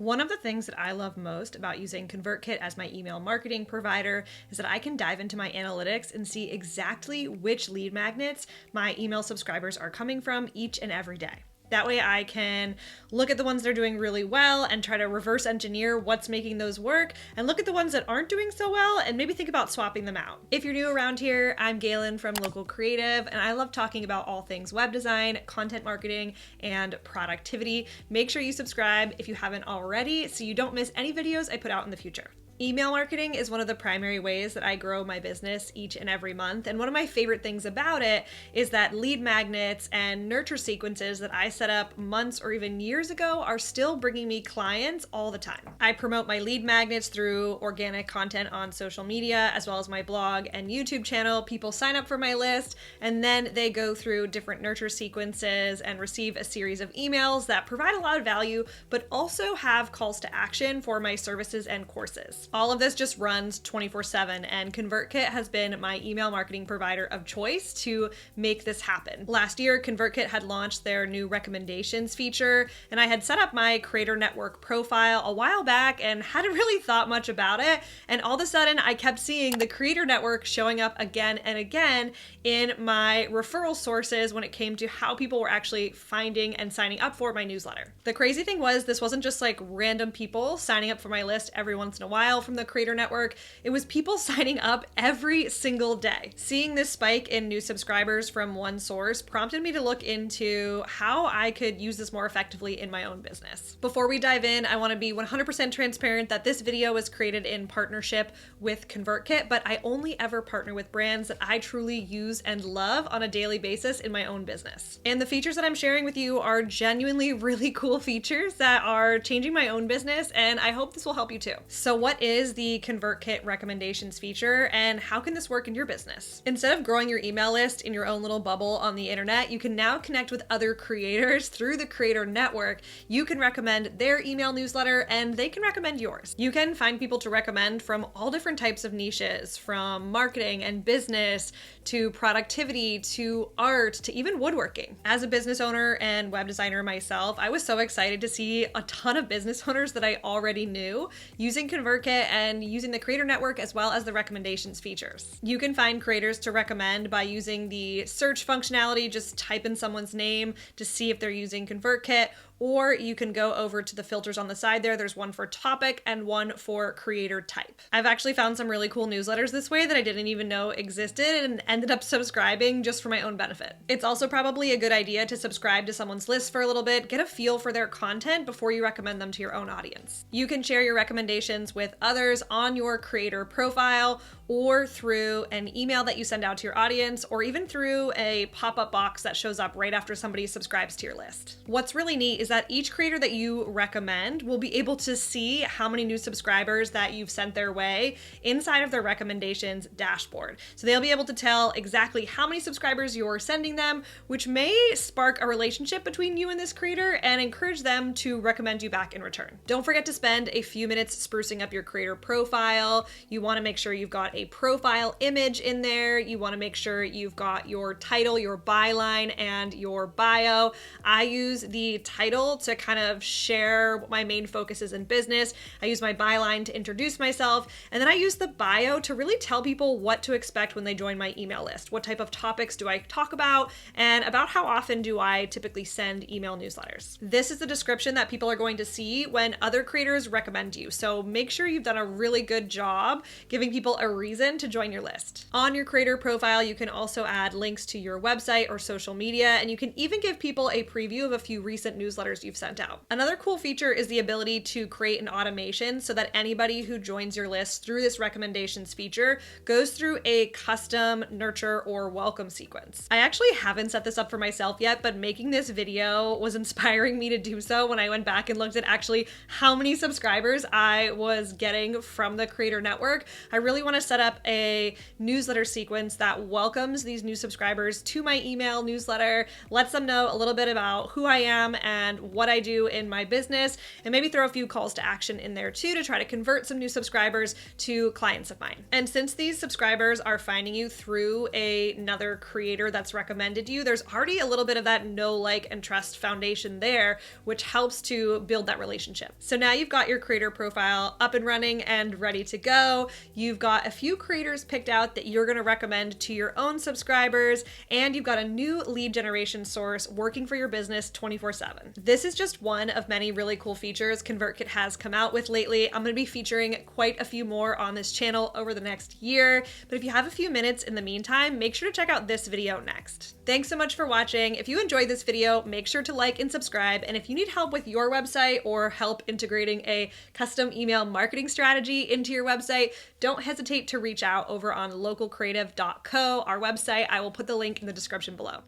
One of the things that I love most about using Convertkit as my email marketing provider is that I can dive into my analytics and see exactly which lead magnets my email subscribers are coming from each and every day. That way I can look at the ones that are doing really well and try to reverse engineer what's making those work, and look at the ones that aren't doing so well and maybe think about swapping them out. If you're new around here, I'm Galen from Local Creative, and I love talking about all things web design, content marketing, and productivity. Make sure you subscribe if you haven't already so you don't miss any videos I put out in the future. Email marketing is one of the primary ways that I grow my business each and every month. And one of my favorite things about it is that lead magnets and nurture sequences that I set up months or even years ago are still bringing me clients all the time. I promote my lead magnets through organic content on social media, as well as my blog and YouTube channel. People sign up for my list, and then they go through different nurture sequences and receive a series of emails that provide a lot of value, but also have calls to action for my services and courses. All of this just runs 24/7, and Convertkit has been my email marketing provider of choice to make this happen. Last year, Convertkit had launched their new recommendations feature, and I had set up my creator network profile a while back and hadn't really thought much about it. And all of a sudden, I kept seeing the creator network showing up again and again in my referral sources when it came to how people were actually finding and signing up for my newsletter. The crazy thing was, this wasn't just like random people signing up for my list every once in a while from the creator network. It was people signing up every single day. Seeing this spike in new subscribers from one source prompted me to look into how I could use this more effectively in my own business. Before we dive in, I want to be 100% transparent that this video was created in partnership with Convertkit, but I only ever partner with brands that I truly use and love on a daily basis in my own business. And the features that I'm sharing with you are genuinely really cool features that are changing my own business, and I hope this will help you too. So what is the Convertkit recommendations feature, and how can this work in your business? Instead of growing your email list in your own little bubble on the internet, you can now connect with other creators through the creator network. You can recommend their email newsletter and they can recommend yours. You can find people to recommend from all different types of niches, from marketing and business to productivity to art to even woodworking. As a business owner and web designer myself, I was so excited to see a ton of business owners that I already knew using Convertkit and using the creator network as well as the recommendations features. You can find creators to recommend by using the search functionality. Just type in someone's name to see if they're using Convertkit, or you can go over to the filters on the side there. There's one for topic and one for creator type. I've actually found some really cool newsletters this way that I didn't even know existed and ended up subscribing just for my own benefit. It's also probably a good idea to subscribe to someone's list for a little bit, get a feel for their content before you recommend them to your own audience. You can share your recommendations with others on your creator profile, or through an email that you send out to your audience, or even through a pop-up box that shows up right after somebody subscribes to your list. What's really neat is that each creator that you recommend will be able to see how many new subscribers that you've sent their way inside of their recommendations dashboard. So they'll be able to tell exactly how many subscribers you're sending them, which may spark a relationship between you and this creator and encourage them to recommend you back in return. Don't forget to spend a few minutes sprucing up your creator profile. You want to make sure you've got a profile image in there. You want to make sure you've got your title, your byline, and your bio. I use the title to kind of share what my main focus is in business. I use my byline to introduce myself, and then I use the bio to really tell people what to expect when they join my email list. What type of topics do I talk about, and about how often do I typically send email newsletters. This is the description that people are going to see when other creators recommend you. So make sure you've done a really good job giving people a reason to join your list. On your creator profile, you can also add links to your website or social media, and you can even give people a preview of a few recent newsletters you've sent out. Another cool feature is the ability to create an automation so that anybody who joins your list through this recommendations feature goes through a custom nurture or welcome sequence. I actually haven't set this up for myself yet, but making this video was inspiring me to do so when I went back and looked at actually how many subscribers I was getting from the creator network. I really want to set up a newsletter sequence that welcomes these new subscribers to my email newsletter, lets them know a little bit about who I am and what I do in my business, and maybe throw a few calls to action in there too to try to convert some new subscribers to clients of mine. And since these subscribers are finding you through another creator that's recommended you, there's already a little bit of that know, like, and trust foundation there, which helps to build that relationship. So now you've got your creator profile up and running and ready to go. You've got a few creators picked out that you're going to recommend to your own subscribers, and you've got a new lead generation source working for your business 24/7. This is just one of many really cool features Convertkit has come out with lately. I'm going to be featuring quite a few more on this channel over the next year, but if you have a few minutes in the meantime, make sure to check out this video next. Thanks so much for watching. If you enjoyed this video, make sure to like and subscribe, and if you need help with your website or help integrating a custom email marketing strategy into your website, don't hesitate to reach out over on localcreative.co, our website. I will put the link in the description below.